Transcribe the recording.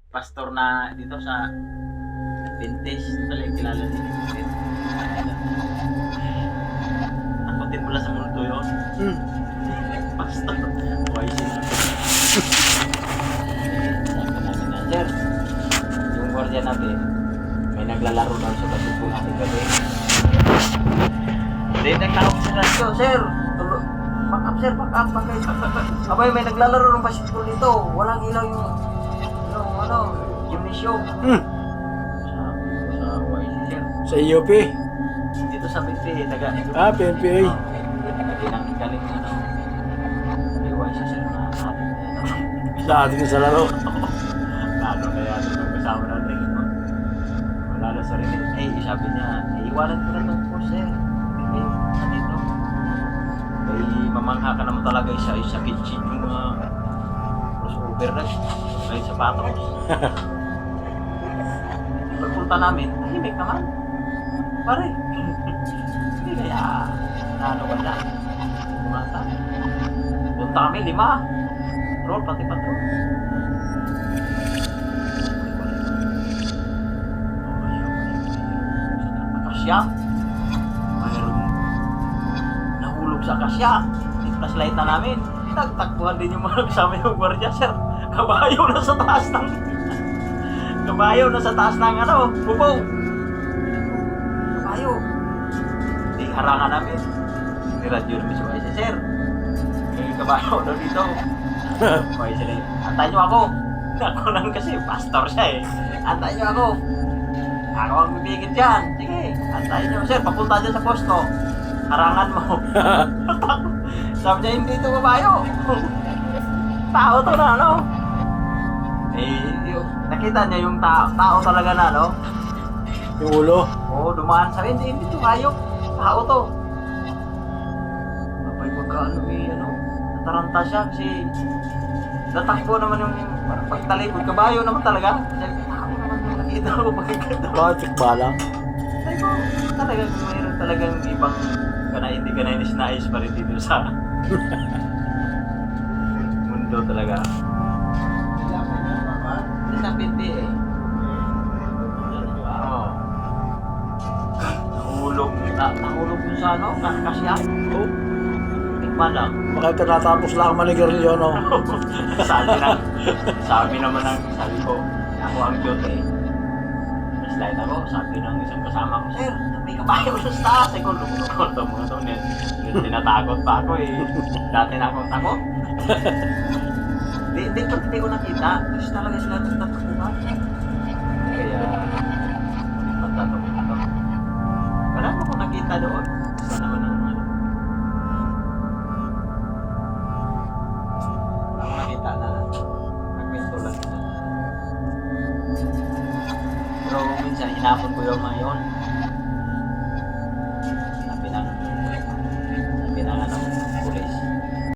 pastor na dito sa Adventist. Talagang kilala din ito. Takutin mo lang sa mundo yun. Pastor. Wise na. Sabi namin na, sir, yung guardia natin, may naglalaro daw sa basketball natin gabi. Hindi, nagtawag sa radyo, sir. Back up, sir, back up. Abay, may naglalaro ng basketball dito. Walang ilaw yung gymnasium. Sa YC, sir. Sa UP? Dito sa PNPA, PNPA. Galing YC, sir, na atin. Sa atin sa laro. Lalo na yan, yung kasama natin. Lalo sa rin, sabi niya, iwanan ko na itong course, sir. Dito. Ay, mamangha ka naman talaga sa kitchen yung mga crossover na. Ay, sapatos. Pagpunta namin, tahimik naman. Pare. Hindi kaya, ano ba na? Kumata. Punta kami, 5. Patrol, pati patrol. Akasya. Mayroong nahulog sa akasya. Flashlight na namin. Nagtakbuhan din yung mga kasama yung gwardiya, sir. Kabayo na sa taas ng bubong. Kabayo. Di harangan namin. Niradyo namin si YC, sir. May kabayo daw dito. YC na yun. Antayin nyo ako. Ako lang kasi, pastor siya eh. Antayin nyo ako. Ako ang bibigit dyan. Sige, antayin nyo. Sir, papunta dyan sa posto. Harangan mo. Sabi niya, hindi ito kabayo. Tao to na, no? Nakita niya yung tao talaga na, no? Yung ulo? Oo, dumaan. Sabi, hindi ito kayo. Tao to. Abay, pagkaano nataranta siya kasi natakbo naman yung pagtalikod. Kabayo naman talaga. Sabi, tao naman yung nakita ko pagkakita. Bakit balang? Sabi ko, talagang mayroon talagang ibang hindi ka nais pa rin dito sa mundo talaga. Sa PNPA. Oo. Nahulog yung sa kasya. Oo. Tikman lang. Baka ito natapos lang ang manigarilyo, no? Sabi ko, ako ang cute eh. Slide ako, sabi ng isang kasama ko, sir, may kabayo sa taas. Ay ko, lumulukot ang mga taon yan. Tinatakot pa ako eh. Dati na akong takot. Hindi ko nakita. Kasi talaga sila tatakbuhan. Kaya, matatakot ako. Wala mo kung nakita doon. Isa naman ang wala mo nakita na nagpinto lang ito. Pero minsan hinapon ko yung mga yun.